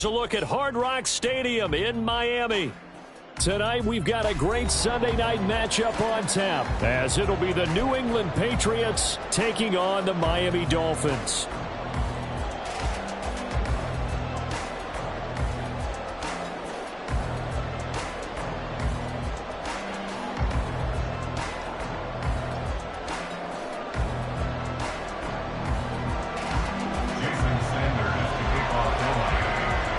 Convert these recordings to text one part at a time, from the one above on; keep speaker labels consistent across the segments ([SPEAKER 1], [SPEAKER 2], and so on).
[SPEAKER 1] A look at Hard Rock Stadium in Miami. Tonight we've got a great Sunday night matchup on tap, as it'll be the New England Patriots taking on the Miami Dolphins.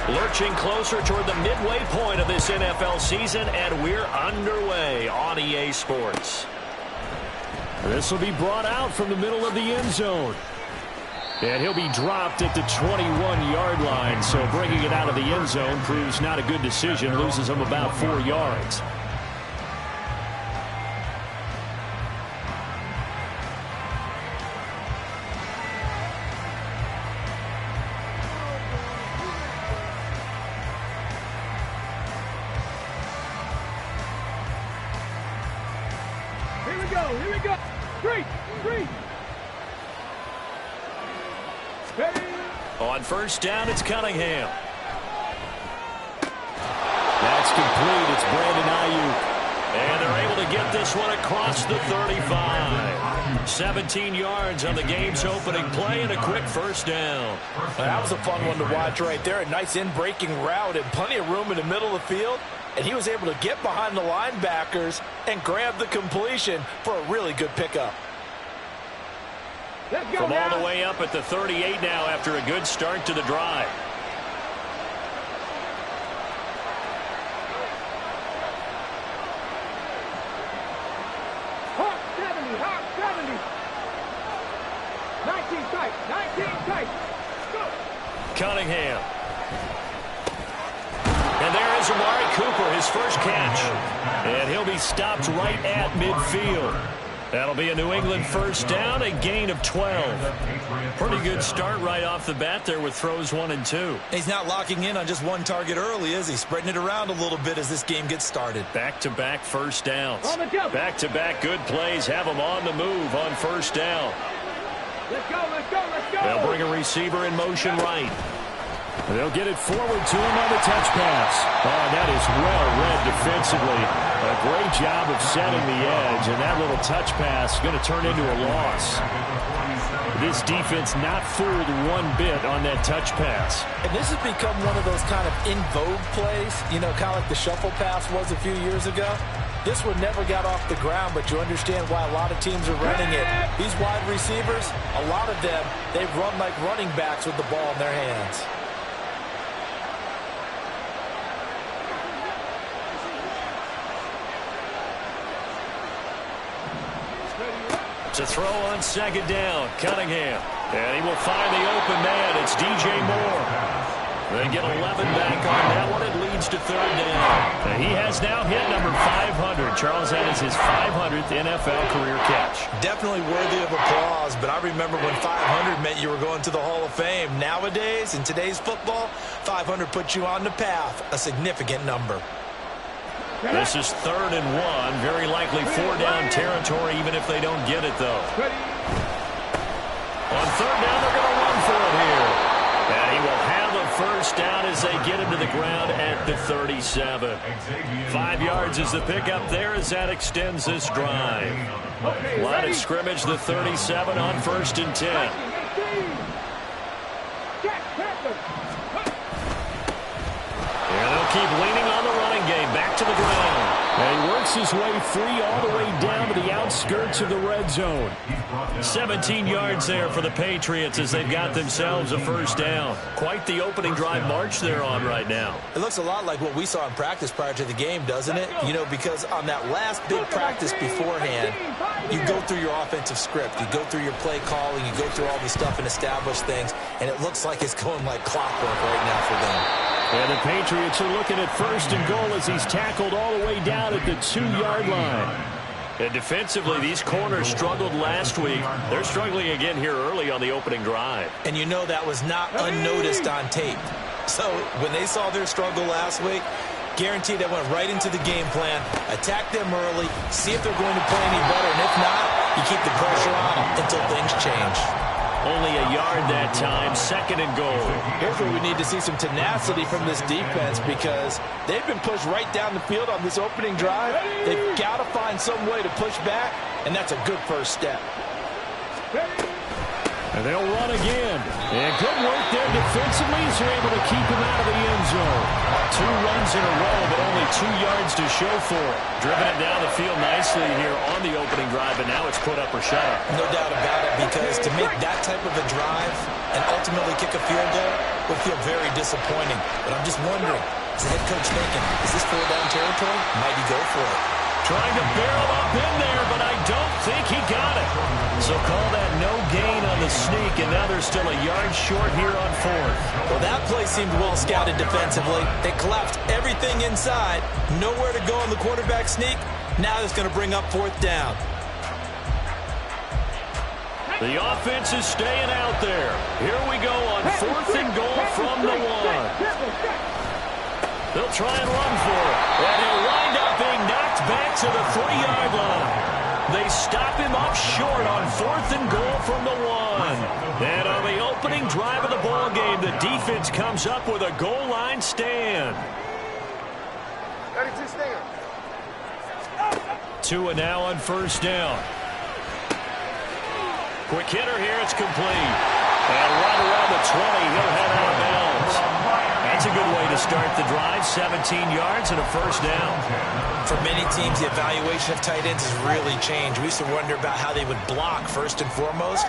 [SPEAKER 1] Lurching closer toward the midway point of this NFL season, and we're underway on EA Sports. This will be brought out from the middle of the end zone. And he'll be dropped at the 21-yard line, so bringing it out of the end zone proves not a good decision, loses him about 4 yards.
[SPEAKER 2] Here we go. Three.
[SPEAKER 1] On first down, it's Cunningham. That's complete. It's Brandon Ayuk. And they're able to get this one across the 35. 17 yards on the game's opening play and a quick first down.
[SPEAKER 3] That was a fun one to watch right there. A nice in-breaking route and plenty of room in the middle of the field. And he was able to get behind the linebackers and grab the completion for a really good pickup.
[SPEAKER 2] Let's go,
[SPEAKER 1] From
[SPEAKER 2] now.
[SPEAKER 1] all the way up at the 38 now after a good start to the drive.
[SPEAKER 2] Hawk 70. 19 tight. Go.
[SPEAKER 1] Cunningham. And there is Amari Cooper, his first catch. And he'll be stopped right at midfield. That'll be a New England first down, a gain of 12. Pretty good start right off the bat there with throws 1 and 2.
[SPEAKER 3] He's not locking in on just one target early, is he? Spreading it around a little bit as this game gets started.
[SPEAKER 1] Back-to-back first downs.
[SPEAKER 2] On the jump.
[SPEAKER 1] Back-to-back good plays have them on the move on first down.
[SPEAKER 2] Let's go.
[SPEAKER 1] They'll bring a receiver in motion right. They'll get it forward to him on the touch pass. Oh, that is well read defensively. A great job of setting the edge, and that little touch pass is going to turn into a loss. This defense not fooled one bit on that touch pass.
[SPEAKER 3] And this has become one of those kind of in vogue plays, you know, kind of like the shuffle pass was a few years ago. This one never got off the ground, but you understand why a lot of teams are running it. These wide receivers, a lot of them, they run like running backs with the ball in their hands.
[SPEAKER 1] To throw on second down, Cunningham. And he will find the open man. It's DJ Moore. They get 11 back on that one. It leads to third down. He has now hit number 500. Charles, that is his 500th NFL career catch.
[SPEAKER 3] Definitely worthy of applause, but I remember when 500 meant you were going to the Hall of Fame. Nowadays, in today's football, 500 puts you on the path, a significant number.
[SPEAKER 1] This is 3rd and 1. Very likely 4-down territory, even if they don't get it, though. On 3rd down, they're going to run for it here. And he will have a first down as they get him to the ground at the 37. 5 yards is the pickup there as that extends this drive. Line of scrimmage, the 37 on 1st and 10. And they'll keep leaning on the running game. Back to the ground. And he works his way free all the way down to the outskirts of the red zone. 17 yards there for the Patriots as they've got themselves a first down. Quite the opening drive march they're on right now.
[SPEAKER 3] It looks a lot like what we saw in practice prior to the game, doesn't it? You know, because on that last big practice beforehand, you go through your offensive script. You go through your play calling. You go through all the stuff and establish things. And it looks like it's going like clockwork right now for them.
[SPEAKER 1] And the Patriots are looking at 1st and goal as he's tackled all the way down at the 2-yard line. And defensively, these corners struggled last week. They're struggling again here early on the opening drive.
[SPEAKER 3] And you know that was not unnoticed on tape. So when they saw their struggle last week, guaranteed they went right into the game plan, attack them early, see if they're going to play any better. And if not, you keep the pressure on them until things change.
[SPEAKER 1] Only a yard that time, 2nd and goal.
[SPEAKER 3] Here's where we need to see some tenacity from this defense because they've been pushed right down the field on this opening drive. They've got to find some way to push back, and that's a good first step.
[SPEAKER 1] And they'll run again. And good work there defensively as they're able to keep him out of the end zone. 2 runs in a row, but only 2 yards to show for it. Driven it down the field nicely here on the opening drive, but now it's put up or shut up.
[SPEAKER 3] No doubt about it, because to make that type of a drive and ultimately kick a field goal would feel very disappointing. But I'm just wondering, is the head coach thinking, is this 4-down territory? Might he go for it?
[SPEAKER 1] Trying to barrel up in there, but I don't think he got it. So call that no gain on the sneak, and now they're still a yard short here on 4th.
[SPEAKER 3] Well, that play seemed well scouted defensively. They collapsed everything inside. Nowhere to go on the quarterback sneak. Now it's going to bring up 4th down.
[SPEAKER 1] The offense is staying out there. Here we go on 4th and goal from the 1. They'll try and run for it. And he'll wind up being knocked back to the 3-yard line. They stop him up short on 4th and goal from the 1. And on the opening drive of the ball game, the defense comes up with a goal line stand.
[SPEAKER 2] 32 stand.
[SPEAKER 1] Tua now on 1st down. Quick hitter here, it's complete. And right around the 20, he'll head out of bounds. That's a good way to start the drive. 17 yards and a 1st down.
[SPEAKER 3] For many teams, the evaluation of tight ends has really changed. We used to wonder about how they would block first and foremost.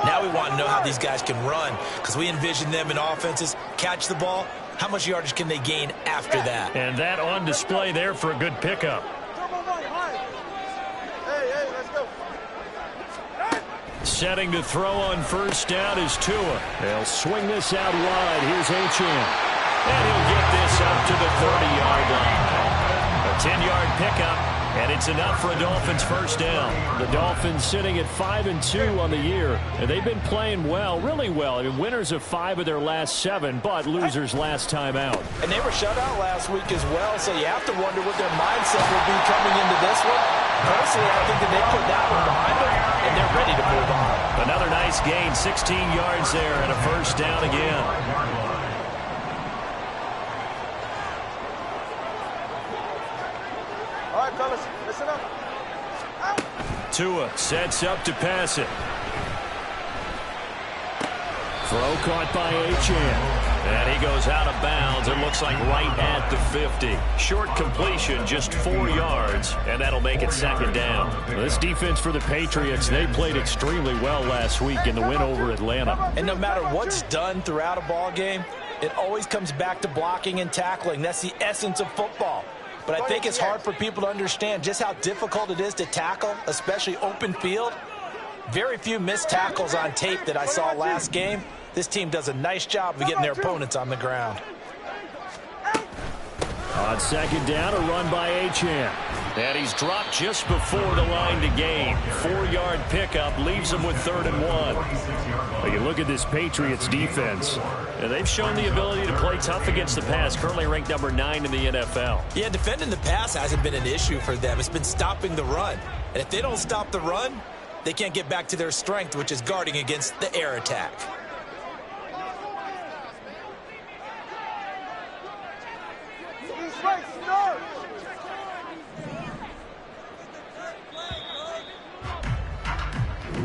[SPEAKER 3] Now we want to know how these guys can run because we envision them in offenses catch the ball. How much yardage can they gain after that?
[SPEAKER 1] And that on display there for a good pickup. Setting to throw on 1st down is Tua. They'll swing this out wide. Here's Achane. And he'll get this up to the 30-yard line. A 10-yard pickup, and it's enough for a Dolphins 1st down. The Dolphins sitting at 5-2 on the year, and they've been playing well, really well. I mean, winners of 5 of their last 7, but losers last time out.
[SPEAKER 3] And they were shut out last week as well, so you have to wonder what their mindset will be coming into this one. Personally, I think that they put that one behind them, and they're ready to move on.
[SPEAKER 1] Another nice gain, 16 yards there, and a 1st down again.
[SPEAKER 2] All right, fellas, listen up.
[SPEAKER 1] Tua sets up to pass it. Throw caught by Achane. And he goes out of bounds. It looks like right at the 50. Short completion, just 4 yards, and that'll make it 2nd down. This defense for the Patriots, they played extremely well last week in the win over Atlanta.
[SPEAKER 3] And no matter what's done throughout a ball game, it always comes back to blocking and tackling. That's the essence of football. But I think it's hard for people to understand just how difficult it is to tackle, especially open field. Very few missed tackles on tape that I saw last game. This team does a nice job of getting their opponents on the ground.
[SPEAKER 1] On 2nd down, a run by Achane. And he's dropped just before the line to gain. 4-yard pickup leaves him with 3rd and 1. Well, you look at this Patriots defense, and they've shown the ability to play tough against the pass, currently ranked number 9 in the NFL.
[SPEAKER 3] Yeah, defending the pass hasn't been an issue for them. It's been stopping the run. And if they don't stop the run, they can't get back to their strength, which is guarding against the air attack.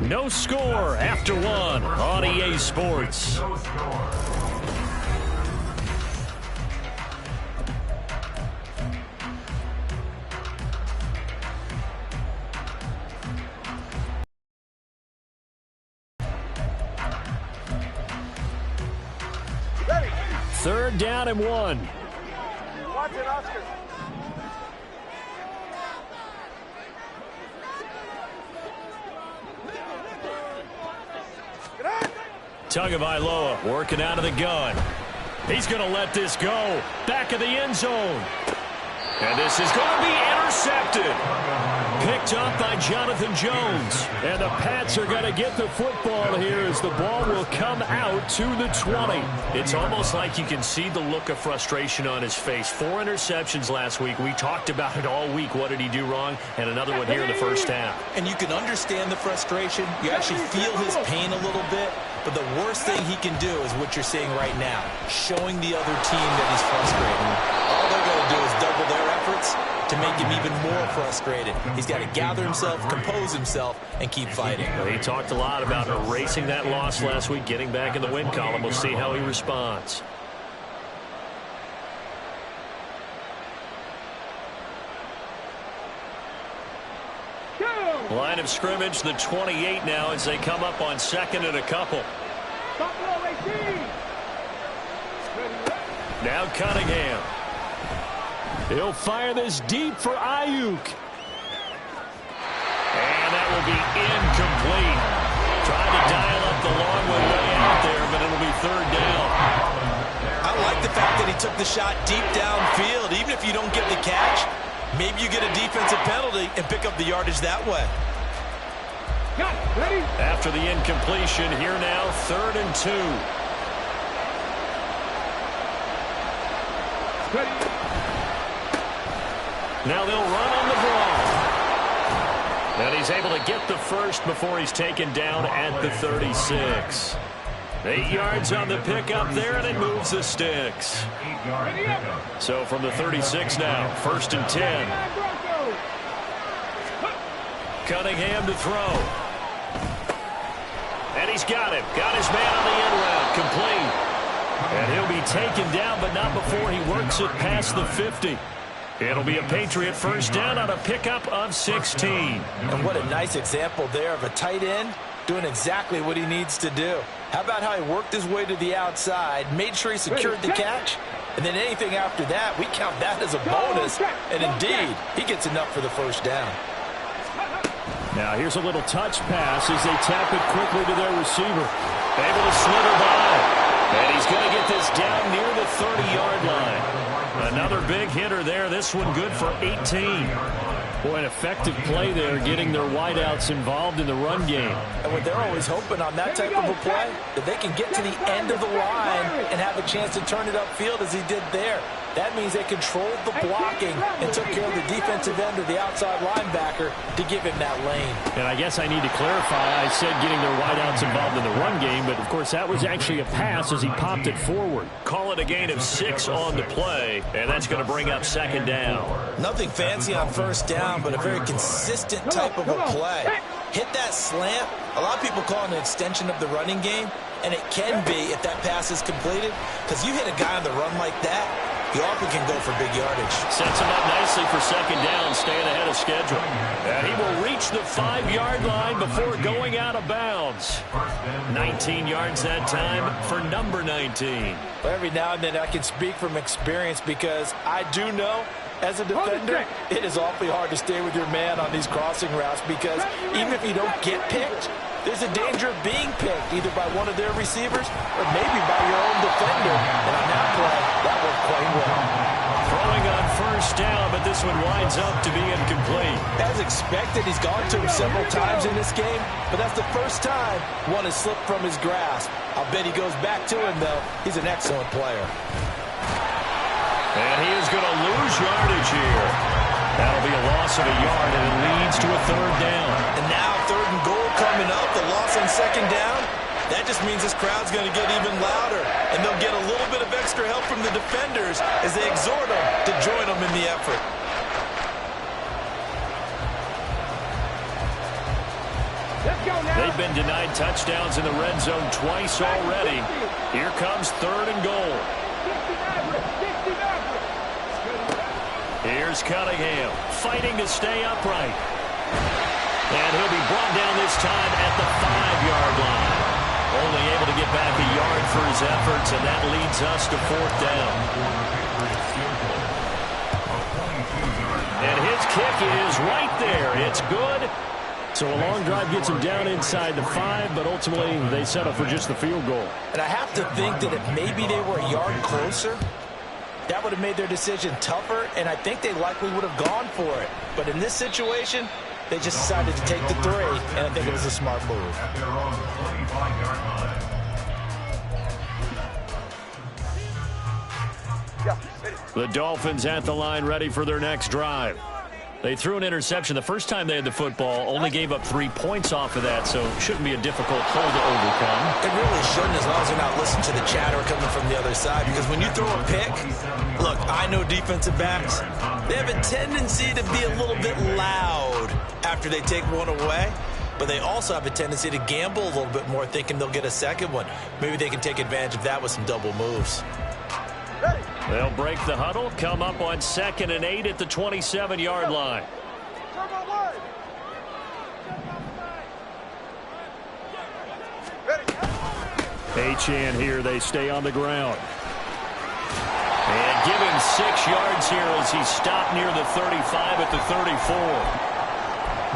[SPEAKER 1] No score after 1 on EA Sports.
[SPEAKER 2] Ready.
[SPEAKER 1] 3rd down and 1.
[SPEAKER 2] Watch it, Oscar.
[SPEAKER 1] Tagovailoa working out of the gun. He's going to let this go. Back of the end zone. And this is going to be intercepted. Picked up by Jonathan Jones. And the Pats are going to get the football here as the ball will come out to the 20. It's almost like you can see the look of frustration on his face. 4 interceptions last week. We talked about it all week. What did he do wrong? And another one here in the 1st half.
[SPEAKER 3] And you can understand the frustration. You actually feel his pain a little bit. but the worst thing he can do is what you're seeing right now, showing the other team that he's frustrated. All they're going to do is double their efforts to make him even more frustrated. He's got to gather himself, compose himself, and keep fighting.
[SPEAKER 1] Well, he talked a lot about erasing that loss last week, getting back in the win column. We'll see how he responds. Line of scrimmage, the 28 now as they come up on second and a couple. Now Cunningham. He'll fire this deep for Ayuk. And that will be incomplete. Trying to dial up the long one way out there, but it'll be third down.
[SPEAKER 3] I like the fact that he took the shot deep downfield. Even if you don't get the catch, maybe you get a defensive penalty and pick up the yardage that way.
[SPEAKER 1] After the incompletion, here now, 3rd and 2. Now they'll run on the ball. And he's able to get the first before he's taken down at the 36. 8 yards on the pickup there, and it moves the sticks. So from the 36 now, 1st and 10. Cunningham to throw. And he's got him. Got his man on the end route. Complete. And he'll be taken down, but not before he works it past the 50. It'll be a Patriot first down on a pickup of 16.
[SPEAKER 3] And what a nice example there of a tight end doing exactly what he needs to do. How about how he worked his way to the outside, made sure he secured the catch, and then anything after that, we count that as a bonus. And indeed, he gets enough for the first down.
[SPEAKER 1] Now here's a little touch pass as they tap it quickly to their receiver. Able to slither by. And he's going to get this down near the 30-yard line. Another big hitter there. This one good for 18. Boy, an effective play there, getting their wideouts involved in the run game.
[SPEAKER 3] And what they're always hoping on that type of a play, that they can get to the end of the line and have a chance to turn it upfield as he did there. That means they controlled the blocking and took care of the defensive end or the outside linebacker to give him that lane.
[SPEAKER 1] And I guess I need to clarify, I said getting their wideouts involved in the run game, but of course that was actually a pass as he popped it forward. Call it a gain of 6 on the play, and that's going to bring up 2nd down.
[SPEAKER 3] Nothing fancy on first down, but a very consistent type of a play. Hit that slant. A lot of people call it an extension of the running game, and it can be if that pass is completed, because you hit a guy on the run like that, he often can go for big yardage.
[SPEAKER 1] Sets him up nicely for 2nd down, staying ahead of schedule. And he will reach the 5-yard line before going out of bounds. 19 yards that time for number 19.
[SPEAKER 3] Well, every now and then I can speak from experience because I do know as a defender, it is awfully hard to stay with your man on these crossing routes because even if you don't get picked, there's a danger of being picked either by one of their receivers or maybe by your own defender. And on that play, that worked quite well.
[SPEAKER 1] Throwing on first down, but this one winds up to be incomplete.
[SPEAKER 3] As expected, he's gone to him several times in this game, but that's the first time one has slipped from his grasp. I'll bet he goes back to him, though. He's an excellent player.
[SPEAKER 1] And he is going to lose yardage here. That'll be a loss of a yard, and it leads to a 3rd down.
[SPEAKER 3] And now 3rd and goal coming up, the loss on 2nd down. That just means this crowd's going to get even louder, and they'll get a little bit of extra help from the defenders as they exhort them to join them in the effort.
[SPEAKER 1] They've been denied touchdowns in the red zone twice already. Here comes 3rd and goal. Here's Cunningham, fighting to stay upright. And he'll be brought down this time at the 5-yard line. Only able to get back a yard for his efforts, and that leads us to 4th down. And his kick is right there. It's good. So a long drive gets him down inside the 5, but ultimately they settle for just the field goal.
[SPEAKER 3] And I have to think that if maybe they were a yard closer, that would have made their decision tougher, and I think they likely would have gone for it. But in this situation, they just decided to take the 3, and I think it was a smart move.
[SPEAKER 1] The Dolphins at the line ready for their next drive. They threw an interception the first time they had the football, only gave up 3 points off of that, so shouldn't be a difficult hole to overcome.
[SPEAKER 3] It really shouldn't, as long as they're not listening to the chatter coming from the other side, because when you throw a pick, look, I know defensive backs, they have a tendency to be a little bit loud after they take one away, but they also have a tendency to gamble a little bit more, thinking they'll get a second one. Maybe they can take advantage of that with some double moves.
[SPEAKER 1] They'll break the huddle, come up on 2nd and 8 at the 27-yard line. Achane here, they stay on the ground. And give him 6 yards here as he stopped near the 35 at the 34.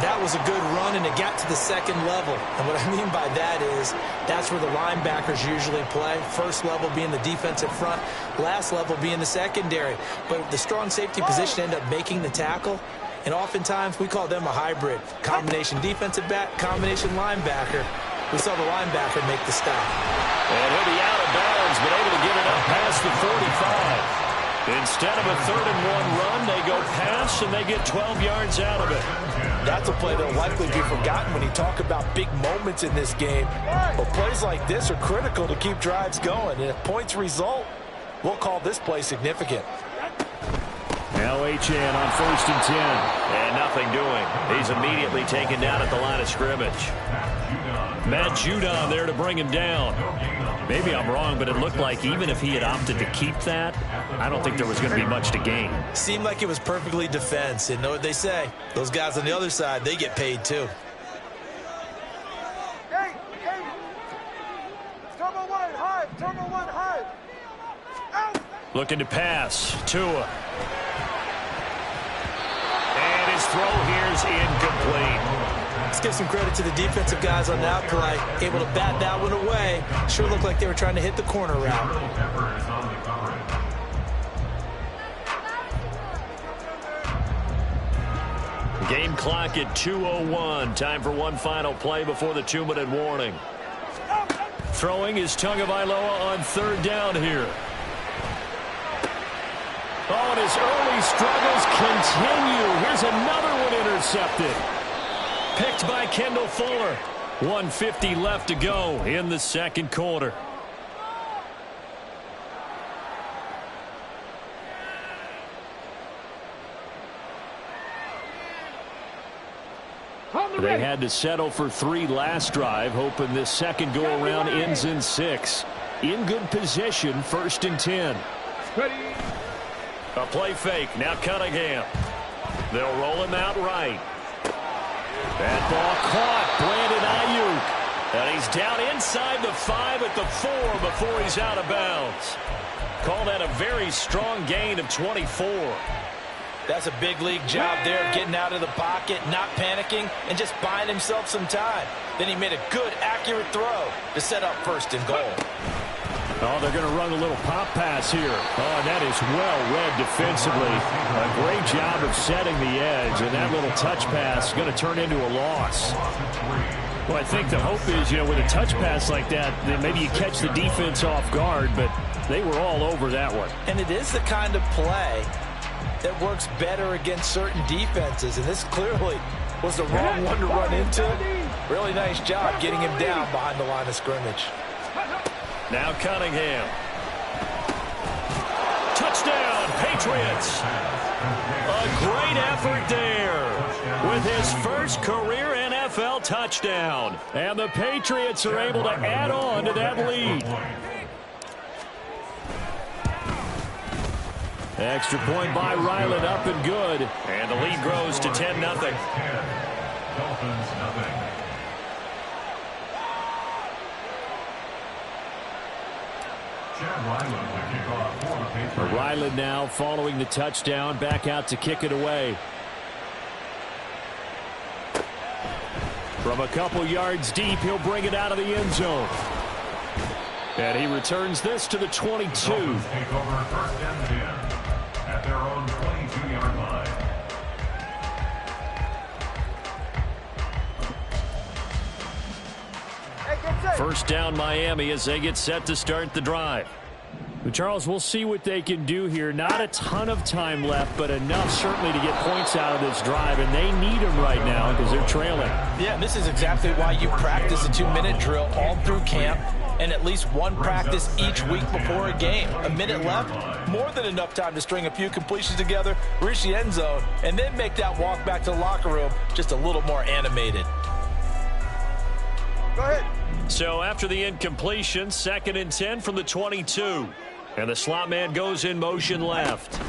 [SPEAKER 3] That was a good run, and it got to the second level. And what I mean by that is that's where the linebackers usually play. First level being the defensive front, last level being the secondary. But the strong safety position ended up making the tackle, and oftentimes we call them a hybrid. Combination defensive back, combination linebacker. We saw the linebacker make the stop.
[SPEAKER 1] And he'll be out of bounds, but able to get it up past the 45. Instead of a 3rd and 1 run, they go pass, and they get 12 yards out of it.
[SPEAKER 3] That's a play that'll likely be forgotten when you talk about big moments in this game. But plays like this are critical to keep drives going. And if points result, we'll call this play significant.
[SPEAKER 1] Now Achane on 1st and 10. And nothing doing. He's immediately taken down at the line of scrimmage. Matt Judon there to bring him down. Maybe I'm wrong, but it looked like even if he had opted to keep that, I don't think there was going to be much to gain.
[SPEAKER 3] Seemed like it was perfectly defense. And know what they say? Those guys on the other side, they get paid too.
[SPEAKER 1] Looking to pass. Tua. And his throw here is incomplete.
[SPEAKER 3] Let's give some credit to the defensive guys on that play. Able to bat that one away. Sure looked like they were trying to hit the corner route.
[SPEAKER 1] Game clock at 2:01. Time for one final play before the 2-minute warning. Throwing is Tagovailoa on 3rd down here. Oh, and his early struggles continue. Here's another one intercepted. Picked by Kendall Fuller. 1:50 left to go in the 2nd quarter. They had to settle for 3 last drive, hoping this second go-around ends in 6. In good position, 1st and 10. A play fake, now Cunningham. They'll roll him out right. That ball caught, Brandon Ayuk. And he's down inside the 5 at the 4 before he's out of bounds. Called that a very strong gain of 24.
[SPEAKER 3] That's a big league job there, getting out of the pocket, not panicking, and just buying himself some time. Then he made a good, accurate throw to set up 1st and goal.
[SPEAKER 1] Oh, they're going to run a little pop pass here. Oh, and that is well read defensively. A great job of setting the edge, and that little touch pass is going to turn into a loss. Well, I think the hope is, with a touch pass like that, then maybe you catch the defense off guard, but they were all over that one.
[SPEAKER 3] And it is the kind of play that works better against certain defenses, and this clearly was the wrong one to run into. Really nice job getting him down behind the line of scrimmage.
[SPEAKER 1] Now Cunningham. Touchdown, Patriots. A great effort there with his first career NFL touchdown. And the Patriots are able to add on to that lead. Extra point by Ryland, up and good. And the lead grows to 10-0. Dolphins, nothing. Ryland now following the touchdown, back out to kick it away. From a couple yards deep, he'll bring it out of the end zone. And he returns this to the 22. Take over 1st and 10 at their own 22-yard line. First down Miami as they get set to start the drive. Charles, we'll see what they can do here. Not a ton of time left, but enough certainly to get points out of this drive, and they need them right now because they're trailing.
[SPEAKER 3] Yeah, and this is exactly why you practice a 2-minute drill all through camp and at least one practice each week before a game. A minute left, more than enough time to string a few completions together, reach the end zone, and then make that walk back to the locker room just a little more animated.
[SPEAKER 2] Go ahead.
[SPEAKER 1] So after the incompletion, 2nd and 10 from the 22. And the slot man goes in motion left.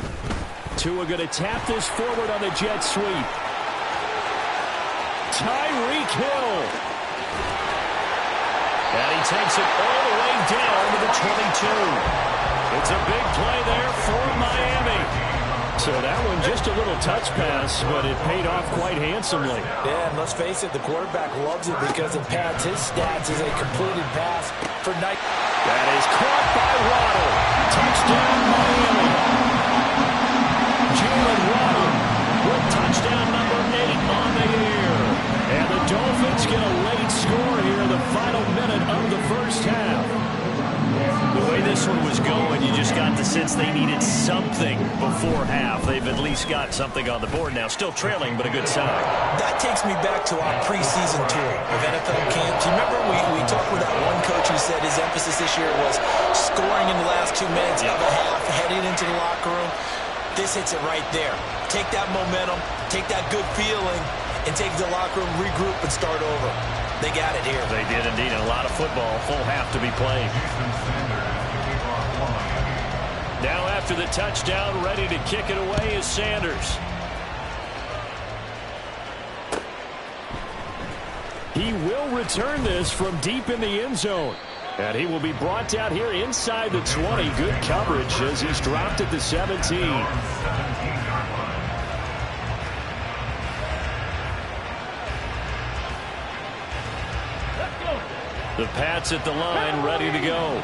[SPEAKER 1] Tua going to tap this forward on the jet sweep. Tyreek Hill. And he takes it all the way down to the 22. It's a big play there for Miami. So that one just a little touch pass, but it paid off quite handsomely.
[SPEAKER 3] Yeah, and let's face it, the quarterback loves it because it pads his stats as a completed pass for Knight.
[SPEAKER 1] That is caught by Waddle. Touchdown, Miami. Jalen Waddle with touchdown number 8 on the year. And the Dolphins get a late score here in the final minute of the first half. The way this one was going, you just got the sense they needed something before half. They've at least got something on the board now. Still trailing, but a good sign.
[SPEAKER 3] That takes me back to our preseason tour of NFL camps. You remember we talked with that one coach who said his emphasis this year was scoring in the last 2 minutes of a half, heading into the locker room. This hits it right there. Take that momentum, take that good feeling, and take the locker room, regroup, and start over. They got it here.
[SPEAKER 1] They did indeed. And a lot of football, full half to be played. Now after the touchdown, ready to kick it away is Sanders. He will return this from deep in the end zone. And he will be brought down here inside the 20. Good coverage as he's dropped at the 17. The Pats at the line, ready to go.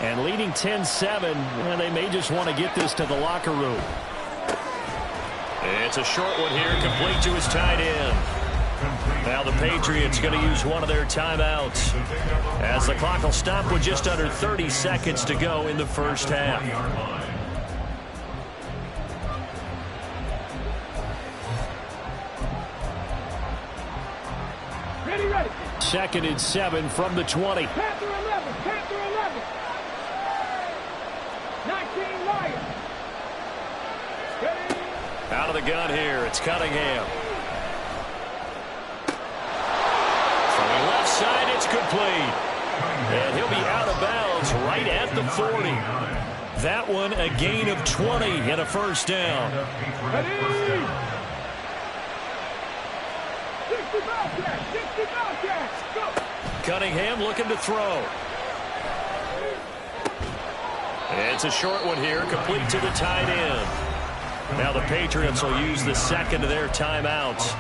[SPEAKER 1] And leading 10-7, and they may just want to get this to the locker room. It's a short one here, complete to his tight end. Now the Patriots going to use one of their timeouts as the clock will stop with just under 30 seconds to go in the first half.
[SPEAKER 2] Ready.
[SPEAKER 1] 2nd and 7 from the 20.
[SPEAKER 2] Panther 11. 19 Lions. Ready.
[SPEAKER 1] Out of the gun here, it's Cunningham. From the left side, it's complete. And he'll be out of bounds right at the 40. That one a gain of 20 and a first down.
[SPEAKER 2] Ready. 60 Bobcats. Go.
[SPEAKER 1] Cunningham looking to throw. It's a short one here, complete to the tight end. Now the Patriots will use the second of their timeouts.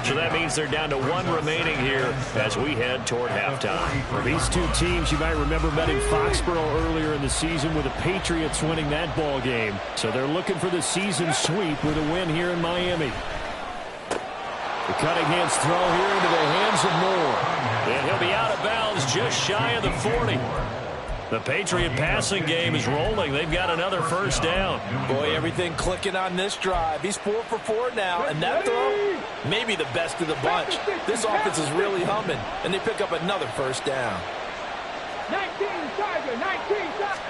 [SPEAKER 1] So that means they're down to one remaining here as we head toward halftime.
[SPEAKER 4] Well, these two teams, you might remember, met in Foxborough earlier in the season with the Patriots winning that ball game. So they're looking for the season sweep with a win here in Miami. The Cunningham's throw here into the hands of Moore.
[SPEAKER 1] And he'll be out of bounds just shy of the 40. The Patriot passing game is rolling. They've got another first down.
[SPEAKER 3] Boy, everything clicking on this drive. He's 4 for 4 now, and that throw, maybe the best of the bunch. This offense is really humming, and they pick up another first down.
[SPEAKER 2] 19 Tiger. 19 Tiger.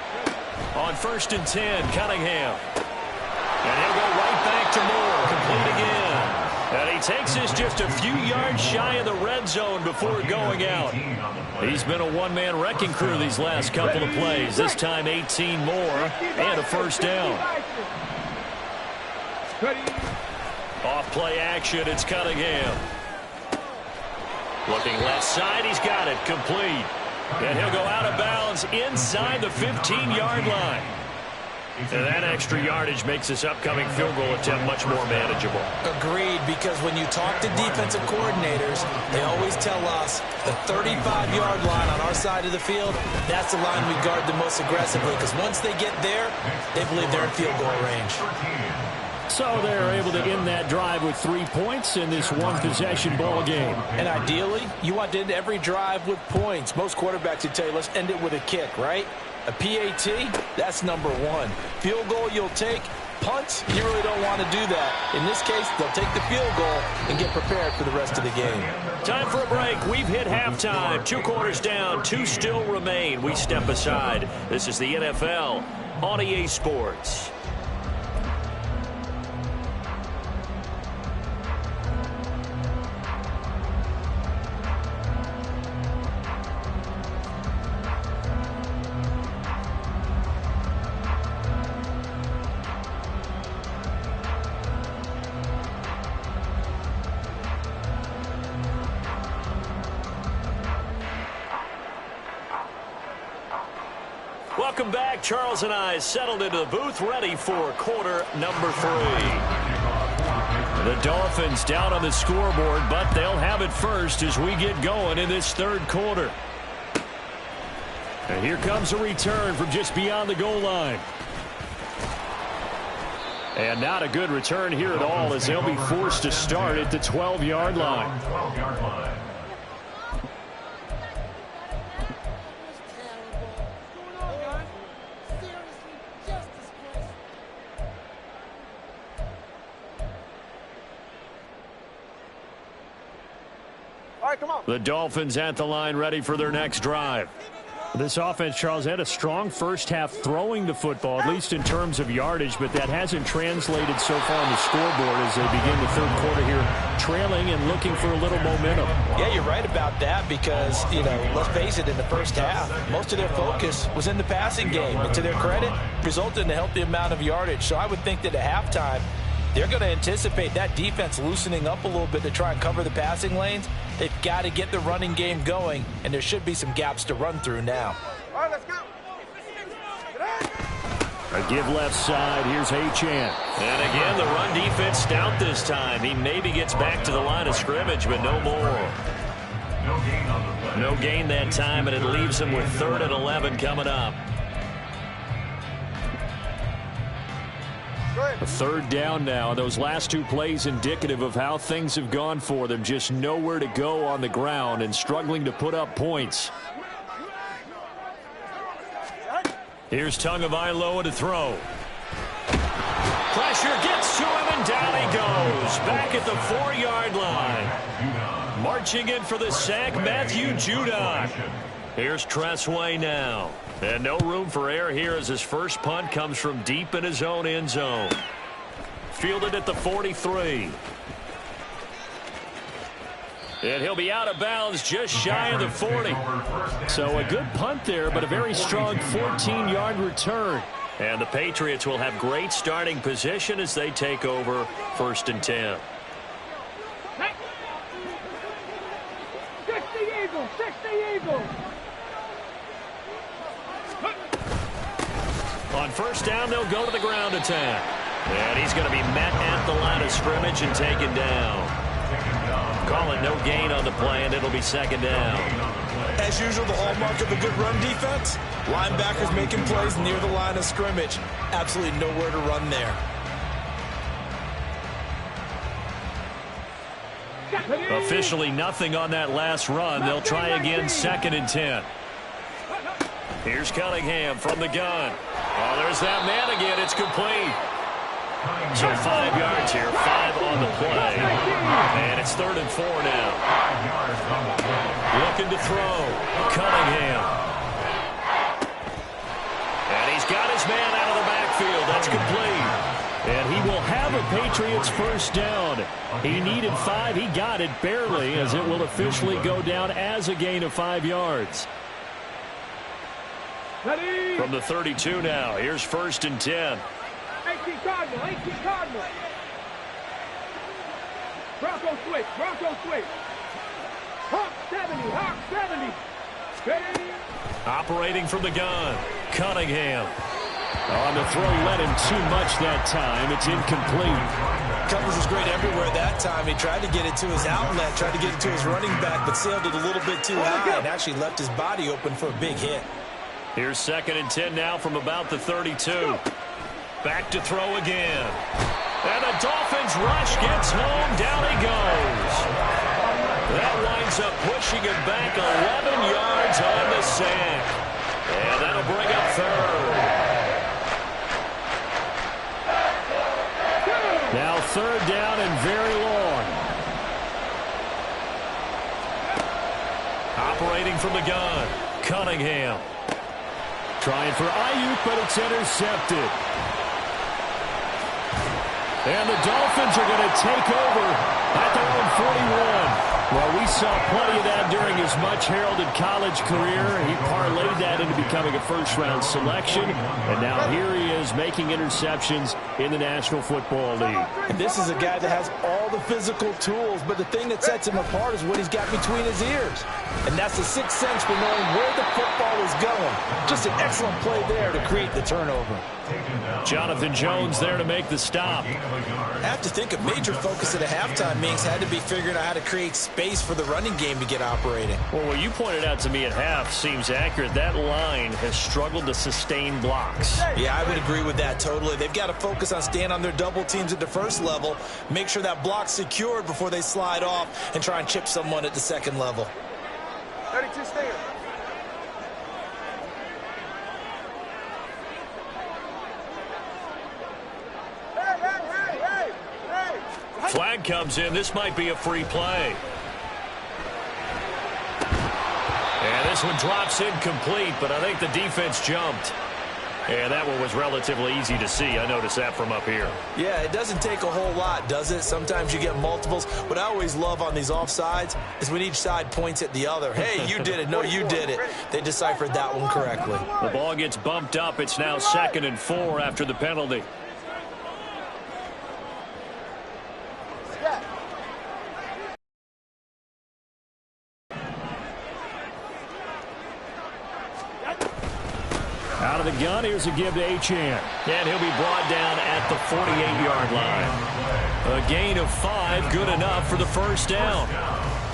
[SPEAKER 1] On 1st and 10, Cunningham. And he'll go right back to Moore. Complete again. And he takes this just a few yards shy of the red zone before going out. He's been a one-man wrecking crew these last couple of plays. This time 18 more and a first down. Off play action, it's Cunningham. Looking left side, he's got it, complete. And he'll go out of bounds inside the 15-yard line. And that extra yardage makes this upcoming field goal attempt much more manageable.
[SPEAKER 3] Agreed, because when you talk to defensive coordinators, they always tell us the 35-yard line on our side of the field, that's the line we guard the most aggressively, because once they get there, they believe they're in field goal range.
[SPEAKER 4] So they're able to end that drive with 3 points in this one-possession ball game.
[SPEAKER 3] And ideally, you want to end every drive with points. Most quarterbacks would tell you, let's end it with a kick, right? A PAT, that's number one. Field goal you'll take. Punts, you really don't want to do that. In this case, they'll take the field goal and get prepared for the rest of the game.
[SPEAKER 1] Time for a break. We've hit halftime. 2 quarters down, 2 still remain. We step aside. This is the NFL on EA Sports. Welcome back. Charles and I settled into the booth, ready for quarter number 3. The Dolphins down on the scoreboard, but they'll have it first as we get going in this third quarter. And here comes a return from just beyond the goal line. And not a good return here at all, as they'll be forced to start at the 12-yard line. The Dolphins at the line, ready for their next drive.
[SPEAKER 4] This offense, Charles, had a strong first half throwing the football, at least in terms of yardage, but that hasn't translated so far on the scoreboard as they begin the third quarter here, trailing and looking for a little momentum.
[SPEAKER 3] Yeah, you're right about that because, let's face it, in the first half, most of their focus was in the passing game. And to their credit, resulted in a healthy amount of yardage. So I would think that at halftime, they're going to anticipate that defense loosening up a little bit to try and cover the passing lanes. They've got to get the running game going, and there should be some gaps to run through now.
[SPEAKER 2] All right, let's go.
[SPEAKER 4] A give left side. Here's Achane.
[SPEAKER 1] And again, the run defense stout this time. He maybe gets back to the line of scrimmage, but no more. No gain that time, and it leaves him with 3rd and 11 coming up.
[SPEAKER 4] A 3rd down now. Those last 2 plays indicative of how things have gone for them. Just nowhere to go on the ground and struggling to put up points.
[SPEAKER 1] Here's Tagovailoa to throw. Pressure gets to him, and down he goes. Back at the 4-yard line. Marching in for the sack, Matthew Judon. Here's Tressway now. And no room for error here as his first punt comes from deep in his own end zone. Fielded at the 43. And he'll be out of bounds just shy of the 40.
[SPEAKER 4] So a good punt there, but a very strong 14-yard return.
[SPEAKER 1] And the Patriots will have great starting position as they take over 1st and 10.
[SPEAKER 2] 60 Eagles, 60 Eagles.
[SPEAKER 1] On 1st down, they'll go to the ground attack. And he's going to be met at the line of scrimmage and taken down. Call it no gain on the play, and it'll be 2nd down.
[SPEAKER 3] As usual, the hallmark of a good run defense, linebackers making plays near the line of scrimmage. Absolutely nowhere to run there.
[SPEAKER 1] Officially nothing on that last run. They'll try again, 2nd and 10. Here's Cunningham from the gun. Oh, there's that man again. It's complete. So 5 yards here, 5 on the play. And it's 3rd and 4 now. Looking to throw. Cunningham. And he's got his man out of the backfield. That's complete.
[SPEAKER 4] And he will have a Patriots 1st down. He needed 5. He got it barely, as it will officially go down as a gain of 5 yards.
[SPEAKER 1] From the 32 now, here's 1st and 10.
[SPEAKER 2] 18 Cardinal, 18 Cardinal. Bronco switch, Bronco switch. Hawk 70, Hawk 70. Ready?
[SPEAKER 1] Operating from the gun, Cunningham.
[SPEAKER 4] On the throw, let him too much that time. It's incomplete.
[SPEAKER 3] Coverage was great everywhere that time. He tried to get it to his outlet, tried to get it to his running back, but sailed it a little bit too high and actually left his body open for a big hit.
[SPEAKER 1] Here's 2nd and 10 now from about the 32. Back to throw again. And the Dolphins rush gets home. Down he goes. That winds up pushing him back 11 yards on the sack. And that'll bring up third.
[SPEAKER 4] Now third down and very long.
[SPEAKER 1] Operating from the gun, Cunningham.
[SPEAKER 4] Trying for Ayuk, but it's intercepted. And the Dolphins are going to take over at their own 41. Well, we saw plenty of that during his much-heralded college career. He parlayed that into becoming a first-round selection. And now here he is making interceptions in the National Football League.
[SPEAKER 3] And this is a guy that has all the physical tools, but the thing that sets him apart is what he's got between his ears. And that's the sixth sense for knowing where the football is going. Just an excellent play there to create the turnover.
[SPEAKER 1] Jonathan Jones there to make the stop.
[SPEAKER 3] I have to think a major focus at a halftime, Minks, had to be figuring out how to create space for the running game to get operating.
[SPEAKER 1] Well, what you pointed out to me at half seems accurate. That line has struggled to sustain blocks.
[SPEAKER 3] Yeah, I would agree with that totally. They've got to focus on staying on their double teams at the first level, make sure that block's secured before they slide off and try and chip someone at the second level.
[SPEAKER 2] 32 stairs.
[SPEAKER 1] Flag comes in. This might be a free play. And this one drops incomplete, but I think the defense jumped. And that one was relatively easy to see. I noticed that from up here.
[SPEAKER 3] Yeah, it doesn't take a whole lot, does it? Sometimes you get multiples. What I always love on these offsides is when each side points at the other. Hey, you did it. No, you did it. They deciphered that one correctly.
[SPEAKER 1] The ball gets bumped up. It's now 2nd and 4 after the penalty.
[SPEAKER 4] Out of the gun, here's a give to Achane.
[SPEAKER 1] And he'll be brought down at the 48-yard line. A gain of 5, good enough for the first down.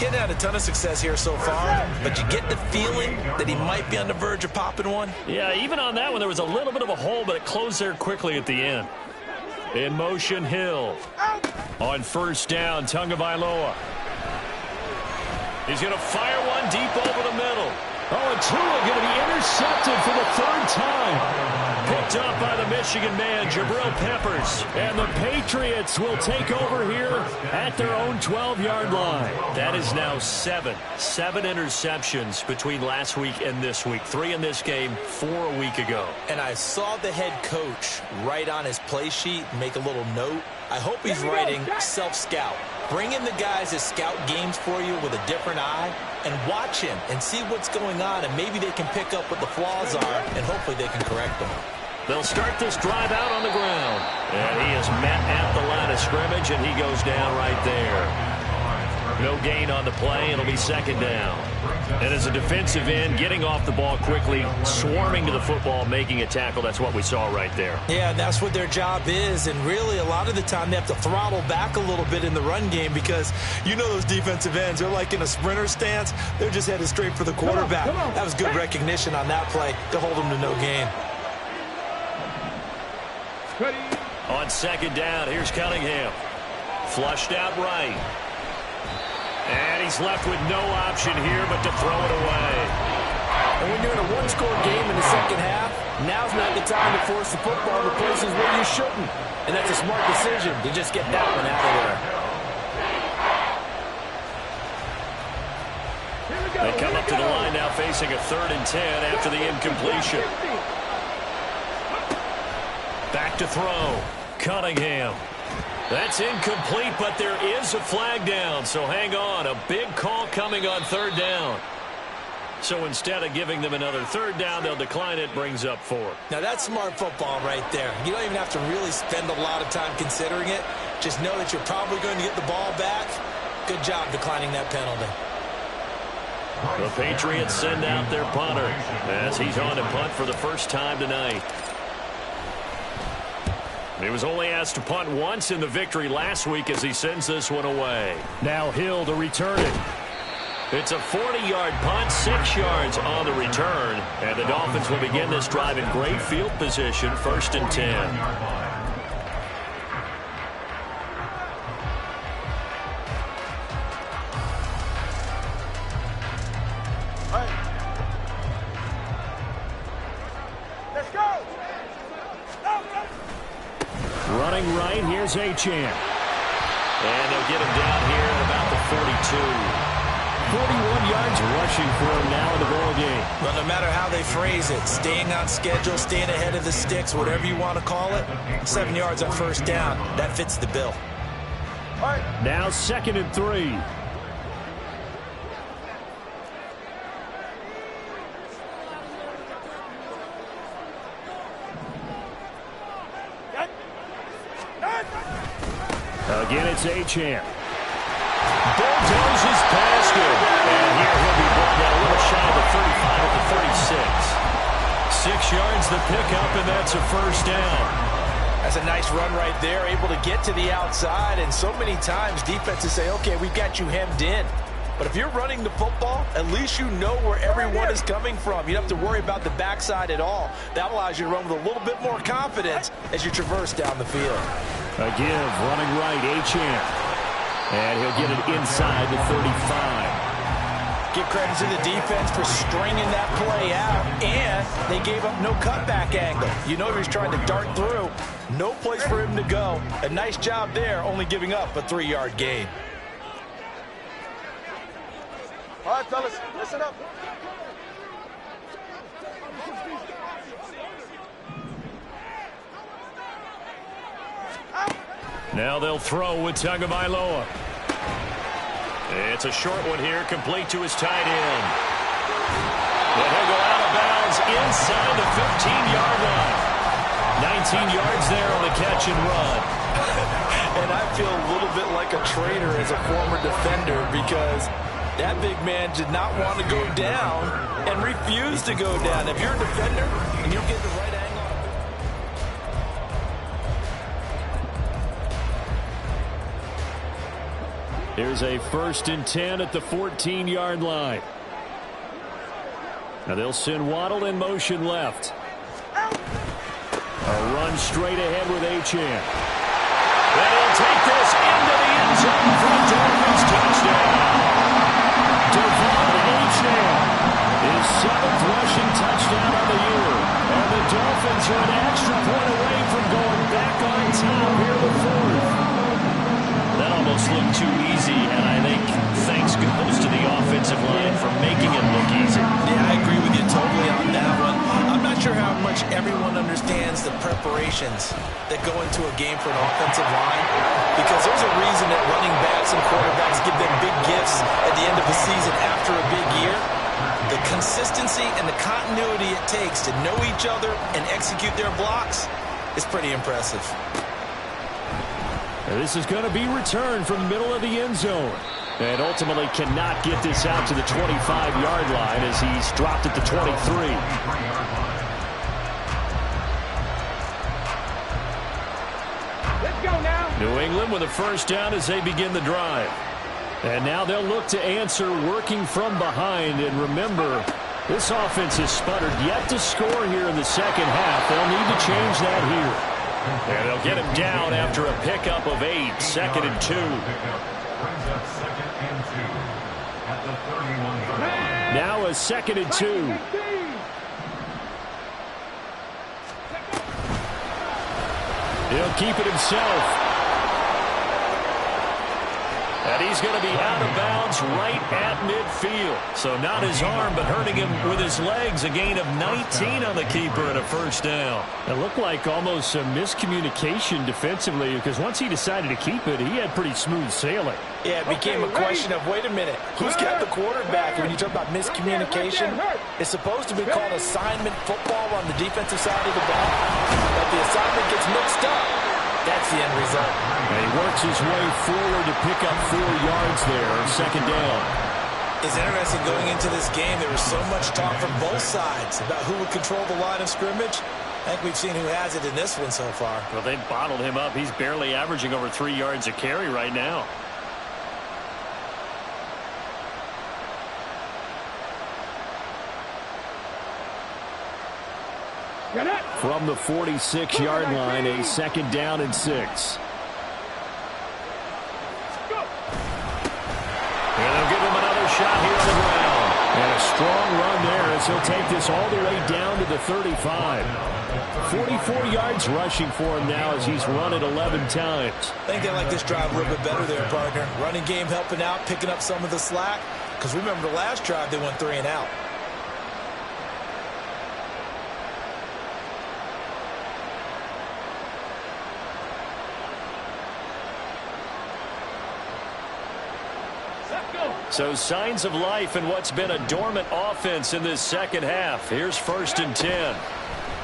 [SPEAKER 3] Getting had a ton of success here so far, but you get the feeling that he might be on the verge of popping one.
[SPEAKER 1] Yeah, even on that one, there was a little bit of a hole, but it closed there quickly at the end. In motion, Hill. On first down, Tagovailoa. He's going to fire one deep over the middle.
[SPEAKER 4] Oh, and Tua going to be intercepted for the 3rd time.
[SPEAKER 1] Picked up by the Michigan man, Jabril Peppers.
[SPEAKER 4] And the Patriots will take over here at their own 12-yard line.
[SPEAKER 1] That is now 7 interceptions between last week and this week. 3 in this game, 4 a week ago.
[SPEAKER 3] And I saw the head coach write on his play sheet, make a little note. I hope he's writing self-scout. Bring in the guys that scout games for you with a different eye and watch him and see what's going on, and maybe they can pick up what the flaws are, and hopefully they can correct them.
[SPEAKER 1] They'll start this drive out on the ground. And he is met at the line of scrimmage, and he goes down right there. No gain on the play. It'll be 2nd down. And as a defensive end, getting off the ball quickly, swarming to the football, making a tackle, that's what we saw right there.
[SPEAKER 3] Yeah, that's what their job is, and really a lot of the time they have to throttle back a little bit in the run game because you know those defensive ends, they're like in a sprinter stance. They're just headed straight for the quarterback. That was good recognition on that play to hold them to no gain.
[SPEAKER 1] On 2nd down, here's Cunningham. Flushed out right. And he's left with no option here but to throw it away.
[SPEAKER 3] And when you're in a one-score game in the second half, now's not the time to force the football to places where you shouldn't. And that's a smart decision to just get that one out of there.
[SPEAKER 1] They come up to the line now facing a 3rd and 10 after the incompletion. Back to throw. Cunningham. That's incomplete, but there is a flag down, so hang on. A big call coming on 3rd down. So instead of giving them another 3rd down, they'll decline it, brings up 4.
[SPEAKER 3] Now that's smart football right there. You don't even have to really spend a lot of time considering it. Just know that you're probably going to get the ball back. Good job declining that penalty.
[SPEAKER 1] The Patriots send out their punter as he's on to punt for the first time tonight. He was only asked to punt once in the victory last week as he sends this one away.
[SPEAKER 4] Now Hill to return it.
[SPEAKER 1] It's a 40-yard punt, 6 yards on the return. And the Dolphins will begin this drive in great field position, 1st and 10. Running right, here's Achane. And they'll get him down here at about the 42. 41 yards rushing for him now in the ball game.
[SPEAKER 3] Well, no matter how they phrase it, staying on schedule, staying ahead of the sticks, whatever you want to call it, 7 yards on first down, that fits the bill.
[SPEAKER 2] All right.
[SPEAKER 4] Now 2nd and 3. Again, it's Achane.
[SPEAKER 1] Bulldozes past him. And here he'll be brought down a little shy of the 35 at the 36. 6 yards the pickup, and that's a first down.
[SPEAKER 3] That's a nice run right there, able to get to the outside. And so many times defenses say, okay, we've got you hemmed in. But if you're running the football, at least you know where everyone is coming from. You don't have to worry about the backside at all. That allows you to run with a little bit more confidence as you traverse down the field.
[SPEAKER 4] Again, running right, Achane. And he'll get it inside the 35.
[SPEAKER 3] Give credit to the defense for stringing that play out, and they gave up no cutback angle. You know he was trying to dart through. No place for him to go. A nice job there, only giving up a 3-yard gain.
[SPEAKER 2] All right, fellas, listen up.
[SPEAKER 1] Now they'll throw with Tagovailoa. It's a short one here, complete to his tight end. And he'll go out of bounds inside the 15-yard line. 19 yards there on the catch and run.
[SPEAKER 3] And I feel a little bit like a traitor as a former defender because that big man did not want to go down and refused to go down. If you're a defender and you get the right angle,
[SPEAKER 4] Here's a 1st and 10 at the 14-yard line. Now they'll send Waddle in motion left. A run straight ahead with Achane.
[SPEAKER 1] And he'll take this into the end zone for a Dolphins touchdown.
[SPEAKER 4] De'Von Achane, his 7th rushing touchdown of the year. And the Dolphins are an extra point away from going back on top here in the 4th.
[SPEAKER 1] That almost looked too easy, and I think thanks goes to the offensive line for making it look easy.
[SPEAKER 3] Yeah, I agree with you totally on that one. I'm not sure how much everyone understands the preparations that go into a game for an offensive line, because there's a reason that running backs and quarterbacks give them big gifts at the end of the season after a big year. The consistency and the continuity it takes to know each other and execute their blocks is pretty impressive.
[SPEAKER 4] This is going to be returned from the middle of the end zone. And ultimately cannot get this out to the 25-yard line as he's dropped at the 23.
[SPEAKER 2] Let's go now.
[SPEAKER 4] New England with a first down as they begin the drive. And now they'll look to answer working from behind. And remember, this offense has sputtered yet to score here in the second half. They'll need to change that here.
[SPEAKER 1] And they'll get him down after a pickup of 8, 2nd and 2.
[SPEAKER 4] Now a 2nd and 2. He'll keep it himself.
[SPEAKER 1] And he's going to be out of bounds right at midfield. So not his arm, but hurting him with his legs. A gain of 19 on the keeper and a first down.
[SPEAKER 4] It looked like almost a miscommunication defensively because once he decided to keep it, he had pretty smooth sailing.
[SPEAKER 3] Yeah, it became a question of, wait a minute, who's got the quarterback? When you talk about miscommunication, it's supposed to be called assignment football on the defensive side of the ball. But the assignment gets mixed up. That's the end result.
[SPEAKER 4] And he works his way forward to pick up 4 yards there, 2nd down.
[SPEAKER 3] It's interesting going into this game. There was so much talk from both sides about who would control the line of scrimmage. I think we've seen who has it in this one so far.
[SPEAKER 1] Well, they bottled him up. He's barely averaging over 3 yards a carry right now.
[SPEAKER 4] From the 46-yard line, a 2nd down and 6.
[SPEAKER 1] And they'll give him another shot here on the ground.
[SPEAKER 4] And a strong run there as he'll take this all the way down to the 35. 44 yards rushing for him now as he's run it 11 times.
[SPEAKER 3] I think they like this drive a little bit better there, partner. Running game helping out, picking up some of the slack. Because remember the last drive, they went 3 and out.
[SPEAKER 1] So signs of life in what's been a dormant offense in this second half. Here's 1st and 10.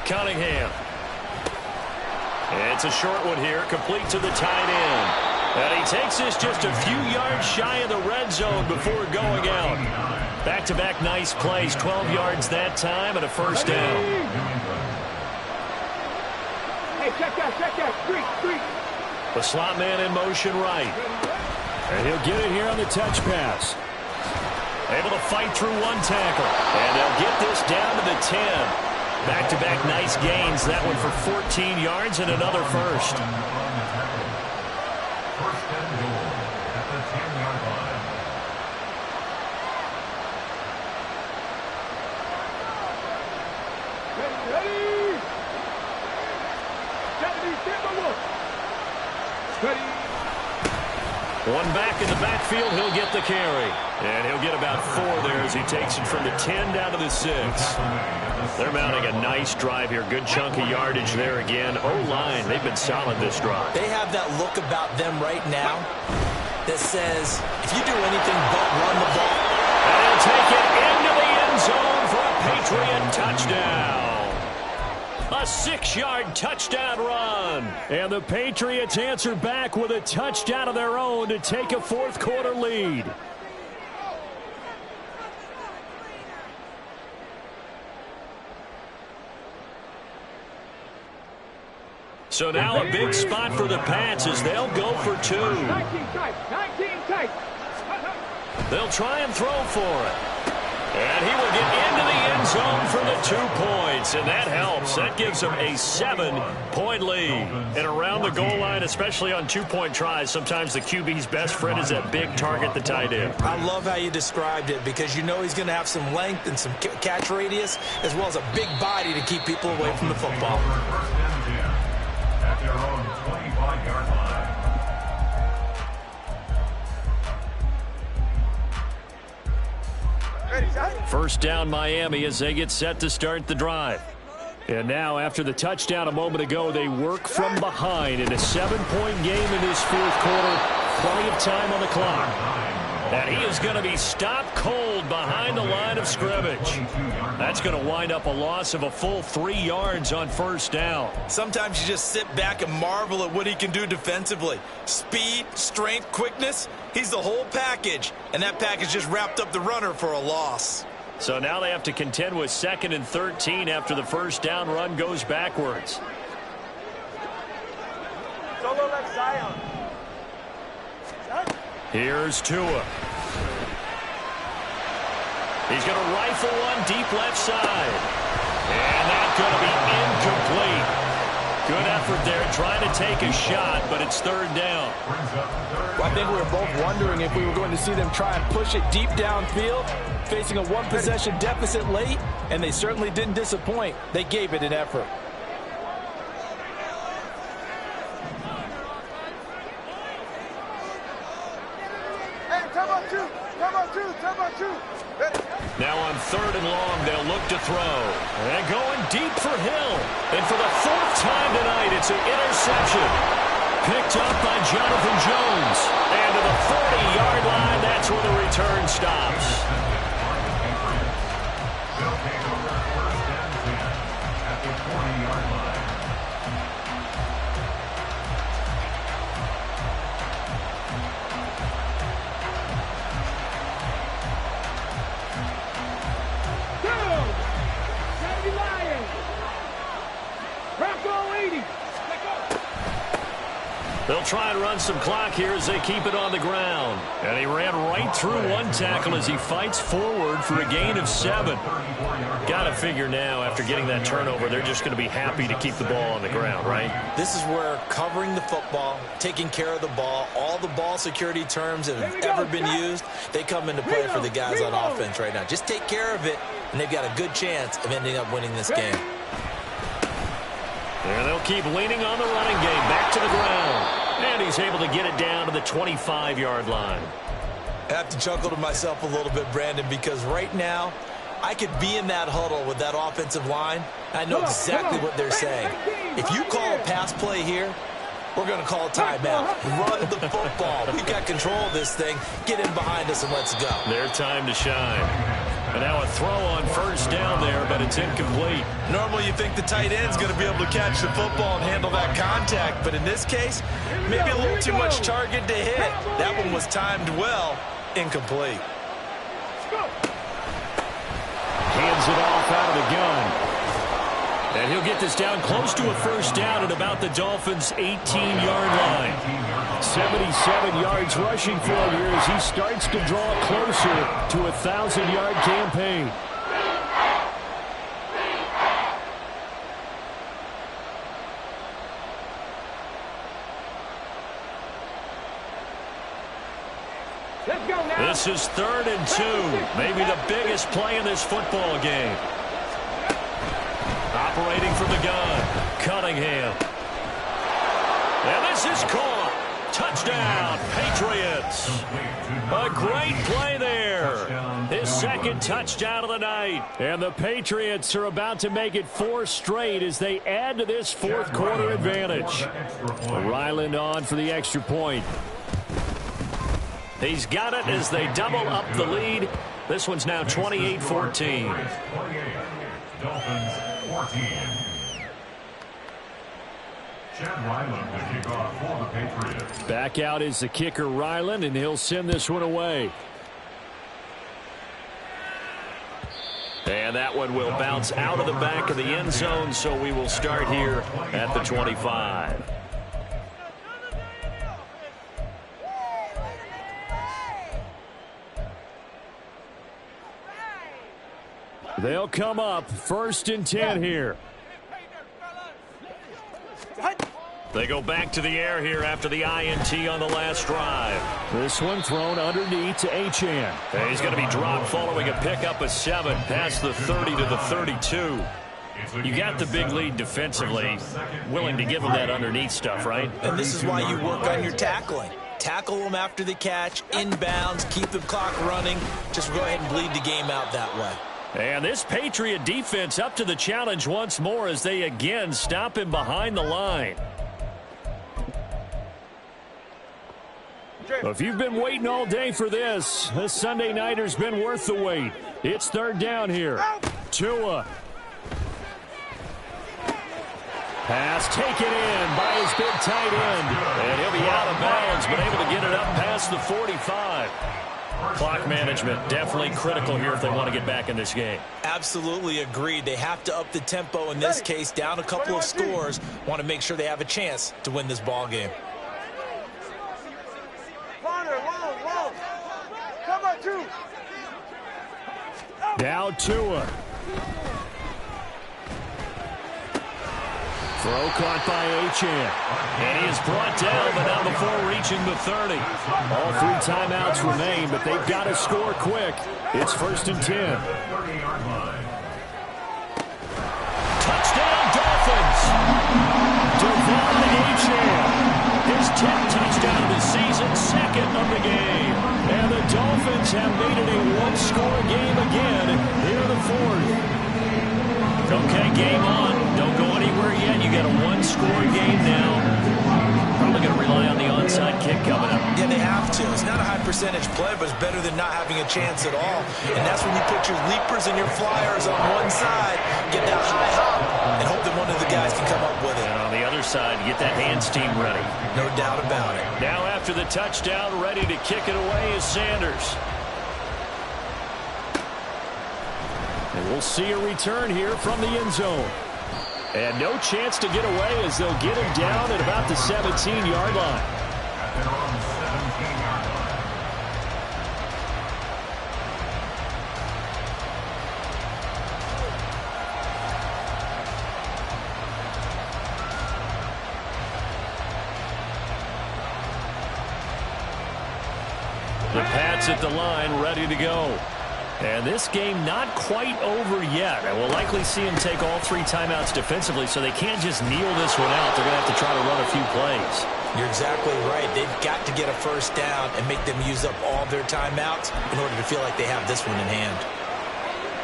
[SPEAKER 1] Cunningham. It's a short one here, complete to the tight end. And he takes this just a few yards shy of the red zone before going out. Back-to-back nice plays, 12 yards that time and a 1st down.
[SPEAKER 2] Hey, check that, street.
[SPEAKER 1] The slot man in motion right.
[SPEAKER 4] And he'll get it here on the touch pass.
[SPEAKER 1] Able to fight through one tackle. And they'll get this down to the 10. Back-to-back nice gains. That one for 14 yards and another 1st.
[SPEAKER 2] Ready.
[SPEAKER 1] One back in the backfield, he'll get the carry. And he'll get about 4 there as he takes it from the 10 down to the 6. They're mounting a nice drive here. Good chunk of yardage there again. O-line, they've been solid this drive.
[SPEAKER 3] They have that look about them right now that says, if you do anything but run the ball.
[SPEAKER 1] And he'll take it into the end zone for a Patriot touchdown. A 6-yard touchdown run.
[SPEAKER 4] And the Patriots answer back with a touchdown of their own to take a 4th quarter lead.
[SPEAKER 1] So now a big spot for the Pats as they'll go for 2.
[SPEAKER 2] 19 tight.
[SPEAKER 1] They'll try and throw for it. And he will get into the end zone for the 2 points, and that helps. That gives him a 7-point lead. And around the goal line, especially on 2-point tries, sometimes the QB's best friend is that big target, the tight end.
[SPEAKER 3] I love how you described it because you know he's going to have some length and some catch radius as well as a big body to keep people away from the football.
[SPEAKER 5] At their own 25-yard line.
[SPEAKER 1] First down Miami as they get set to start the drive.
[SPEAKER 4] And now after the touchdown a moment ago, they work from behind in a 7-point game in this 4th quarter. Plenty of time on the clock.
[SPEAKER 1] And he is going to be stopped cold behind the line of scrimmage. That's going to wind up a loss of a full 3 yards on 1st down.
[SPEAKER 3] Sometimes you just sit back and marvel at what he can do defensively. Speed, strength, quickness. He's the whole package. And that package just wrapped up the runner for a loss.
[SPEAKER 1] So now they have to contend with 2nd and 13 after the 1st down run goes backwards.
[SPEAKER 2] Solo like Zion.
[SPEAKER 1] Here's Tua. He's going to rifle one deep left side. And that's going to be incomplete. Good effort there trying to take a shot, but it's 3rd down.
[SPEAKER 3] Well, I think we were both wondering if we were going to see them try and push it deep downfield, facing a 1-possession deficit late, and they certainly didn't disappoint. They gave it an effort.
[SPEAKER 2] Time on two. Ready.
[SPEAKER 1] Now on 3rd and long, they'll look to throw. And going deep for Hill. And for the 4th time tonight, it's an interception. Picked up by Jonathan Jones. And to the 40-yard line, that's where the return stops.
[SPEAKER 5] They'll take over 1st and 10 at the 40-yard line.
[SPEAKER 1] They'll try and run some clock here as they keep it on the ground. And he ran right through one tackle as he fights forward for a gain of 7. Got to figure now, after getting that turnover, they're just going to be happy to keep the ball on the ground, right?
[SPEAKER 3] This is where covering the football, taking care of the ball, all the ball security terms that have ever been used, they come into play for the guys on offense right now. Just take care of it, and they've got a good chance of ending up winning this game.
[SPEAKER 1] And they'll keep leaning on the running game. Back to the ground. And he's able to get it down to the 25-yard line.
[SPEAKER 3] I have to chuckle to myself a little bit, Brandon, because right now I could be in that huddle with that offensive line. I know exactly what they're saying. If you call a pass play here, we're going to call a timeout. Run the football. We've got control of this thing. Get in behind us and let's go.
[SPEAKER 1] Their time to shine. And now a throw on first down there, but it's incomplete.
[SPEAKER 3] Normally you think the tight end's going to be able to catch the football and handle that contact, but in this case, maybe a little too much target to hit. That one was timed well. Incomplete.
[SPEAKER 1] Hands it off out of the gun. And he'll get this down close to a first down at about the Dolphins' 18-yard line. 77 yards rushing for him here as he starts to draw closer to a 1,000-yard campaign. This is 3rd and 2. Maybe the biggest play in this football game. Operating from the gun, Cunningham. And this is caught. Touchdown, Patriots. A great play there. His second touchdown of the night. And the Patriots are about to make it 4 straight as they add to this fourth quarter advantage. Ryland on for the extra point. He's got it as they double up the lead. This one's now 28-14.
[SPEAKER 5] Dolphins 14. Chad Ryland to kick off for the Patriots.
[SPEAKER 1] Back out is the kicker Ryland, and he'll send this one away. And that one will bounce out of the back of the end zone, so we will start here at the 25. They'll come up 1st and 10 here. They go back to the air here after the INT on the last drive. This one thrown underneath to Achane. And he's going to be dropped following a pickup of 7 past the 30 to the 32. You got the big lead defensively. Willing to give him that underneath stuff, right?
[SPEAKER 3] And this is why you work on your tackling. Tackle them after the catch, inbounds, keep the clock running. Just go ahead and bleed the game out that way.
[SPEAKER 1] And this Patriot defense up to the challenge once more as they again stop him behind the line. If you've been waiting all day for this Sunday nighter's been worth the wait. It's 3rd down here. Tua. Pass taken in by his big tight end. And he'll be out of bounds, but able to get it up past the 45. Clock management definitely critical here if they want to get back in this game.
[SPEAKER 3] Absolutely agreed. They have to up the tempo in this case, down a couple of scores. Want to make sure they have a chance to win this ball game.
[SPEAKER 1] Now Tua. Throw caught by Achane. And he is brought down, but not before reaching the 30. All 3 timeouts remain, but they've got to score quick. It's 1st and 10. Touchdown, Dolphins! Devon Achane. His 10th touchdown of the season, 2nd of the game. And the Dolphins have made it a 1-score game again here in the 4th. Okay, game on. Don't go anywhere yet. You got a 1-score game now. Probably going to rely on the onside kick coming up.
[SPEAKER 3] Yeah, they have to. It's not a high percentage play, but it's better than not having a chance at all. And that's when you put your leapers and your flyers on one side, get that high hop, and hope that one of the guys can come up with it.
[SPEAKER 1] And on the other side, get that hands team ready.
[SPEAKER 3] No doubt about it.
[SPEAKER 1] Now after the touchdown, ready to kick it away is Sanders. And we'll see a return here from the end zone. And no chance to get away as they'll get him down at about the 17-yard line.
[SPEAKER 5] At their own 17-yard line.
[SPEAKER 1] The Pats at the line, ready to go. And this game not quite over yet. And we'll likely see him take all 3 timeouts defensively, so they can't just kneel this one out. They're going to have to try to run a few plays.
[SPEAKER 3] You're exactly right. They've got to get a first down and make them use up all their timeouts in order to feel like they have this one in hand.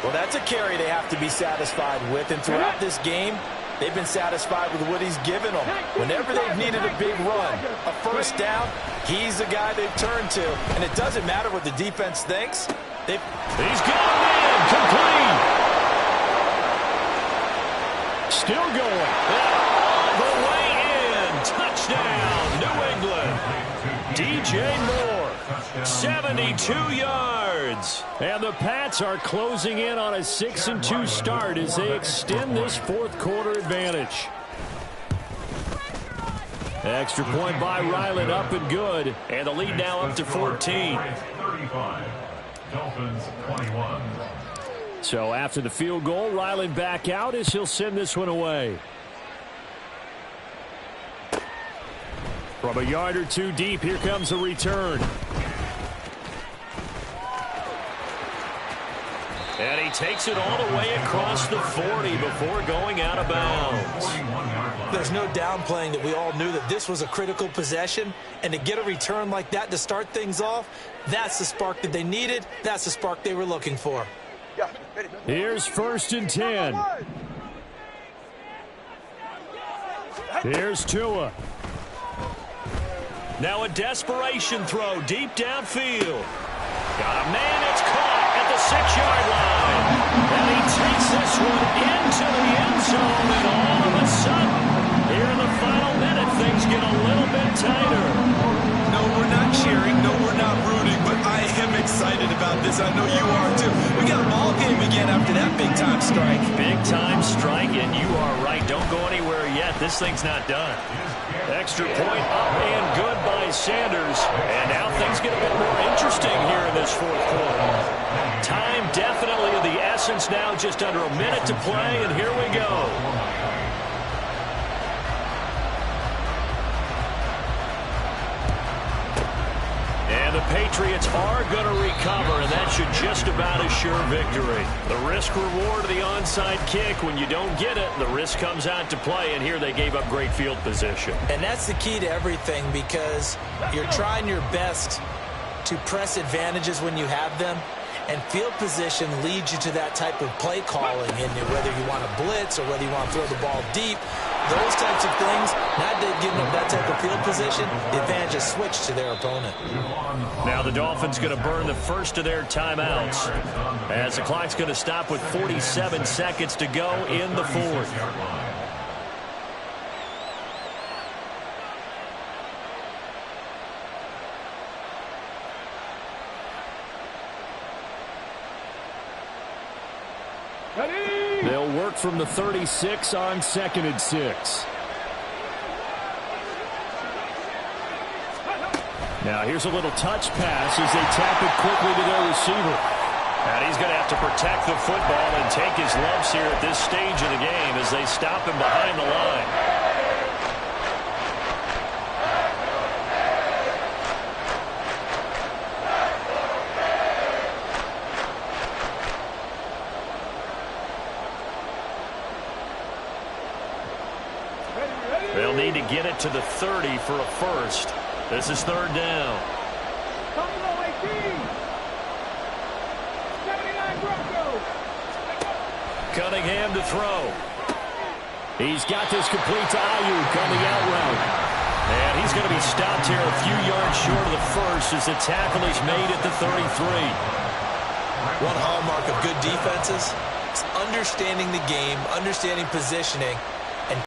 [SPEAKER 3] Well, that's a carry they have to be satisfied with. And throughout this game, they've been satisfied with what he's given them. Whenever they've needed a big run, a first down, he's the guy they've turned to. And it doesn't matter what the defense thinks.
[SPEAKER 1] He's got him in. Complete. Still going. All the way in. Touchdown, New England. DJ Moore, 72 yards. And the Pats are closing in on a 6-2 start as they extend this fourth quarter advantage. Extra point by Ryland, up and good. And the lead now up to 14.
[SPEAKER 5] 35. Dolphins 21.
[SPEAKER 4] So after the field goal, Ryland back out as he'll send this one away. From a yard or 2 deep, here comes a return.
[SPEAKER 1] And he takes it all the way across the 40 before going out of bounds.
[SPEAKER 3] There's no downplaying that we all knew that this was a critical possession. And to get a return like that to start things off, that's the spark that they needed. That's the spark they were looking for.
[SPEAKER 4] Here's 1st and 10. Here's Tua.
[SPEAKER 1] Now a desperation throw deep downfield. Got a man, it's caught at the 6-yard line. And he takes this one into the end zone, and all of a sudden, here in the final minute, things get a little bit tighter.
[SPEAKER 3] No, we're not cheering. No, we're not rooting. But I am excited about this. I know you are, too. We got a ball game again after that big-time strike.
[SPEAKER 1] Big-time strike, and you are right. Don't go anywhere yet. This thing's not done. Extra point up and good by Sanders. And now things get a bit more interesting here in this fourth quarter. Time definitely of the essence now. Just under a minute to play, and here we go. And the Patriots are going to recover, and that should just about assure victory. The risk-reward of the onside kick, when you don't get it, the risk comes out to play, and here they gave up great field position.
[SPEAKER 3] And that's the key to everything, because you're trying your best to press advantages when you have them, and field position leads you to that type of play calling, and whether you want to blitz or whether you want to throw the ball deep, those types of things, not giving them that type of field position, the advantage is switched to their opponent.
[SPEAKER 1] Now the Dolphins going to burn the first of their timeouts as the clock's going to stop with 47 seconds to go in the fourth.
[SPEAKER 4] They'll work from the 36 on 2nd and 6. Now here's a little touch pass as they tap it quickly to their receiver.
[SPEAKER 1] And he's going to have to protect the football and take his lumps here at this stage of the game as they stop him behind the line. They'll need to get it to the 30 for a first. This is 3rd down. Cunningham to throw.
[SPEAKER 4] He's got this complete to Ayuk on the out route.
[SPEAKER 1] And he's going to be stopped here a few yards short of the first as the tackle is made at the 33.
[SPEAKER 3] One hallmark of good defenses is understanding the game, understanding positioning, and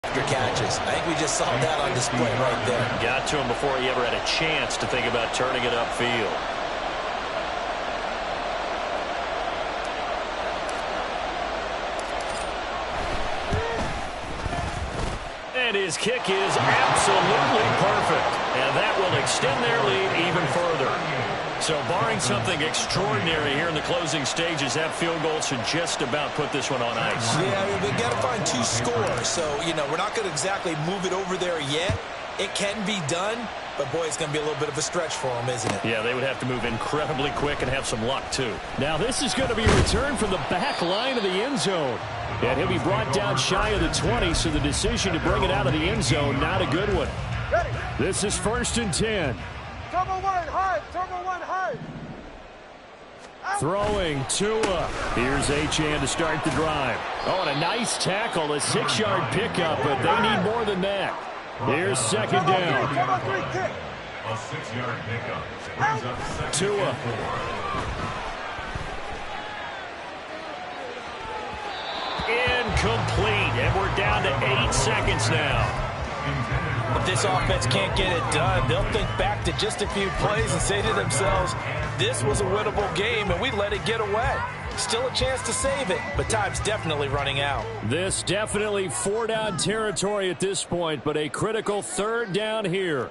[SPEAKER 3] after catches. I think we just saw that on display right there.
[SPEAKER 1] Got to him before he ever had a chance to think about turning it upfield. And his kick is absolutely perfect. And that will extend their lead even further. So barring something extraordinary here in the closing stages, that field goal should just about put this one on ice.
[SPEAKER 3] Yeah, we've got to find 2 scores. So, we're not going to exactly move it over there yet. It can be done, but boy, it's going to be a little bit of a stretch for them, isn't it?
[SPEAKER 1] Yeah, they would have to move incredibly quick and have some luck, too.
[SPEAKER 4] Now this is going to be returned from the back line of the end zone. And he'll be brought down shy of the 20, so the decision to bring it out of the end zone, not a good one. This is 1st and 10.
[SPEAKER 2] Turbo one hard. Turbo one hard.
[SPEAKER 4] Throwing Tua. Here's Achane to start the drive. Oh, and a nice tackle, a 6-yard pickup, but they need more than that. Here's 2nd down.
[SPEAKER 5] A 6-yard pickup. Brings up 2nd
[SPEAKER 4] Tua.
[SPEAKER 5] and 4.
[SPEAKER 1] Incomplete, and we're down to 8 seconds now.
[SPEAKER 3] If this offense can't get it done, they'll think back to just a few plays and say to themselves, this was a winnable game, and we let it get away. Still a chance to save it, but time's definitely running out.
[SPEAKER 4] This definitely 4-down territory at this point, but a critical 3rd down here.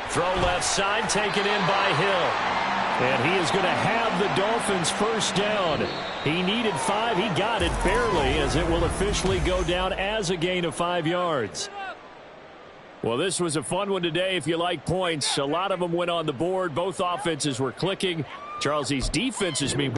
[SPEAKER 1] Throw left side, taken in by Hill.
[SPEAKER 4] And he is going to have the Dolphins 1st down. He needed 5. He got it barely, as it will officially go down as a gain of 5 yards. Well, this was a fun one today if you like points. A lot of them went on the board. Both offenses were clicking. Charles, these defenses mean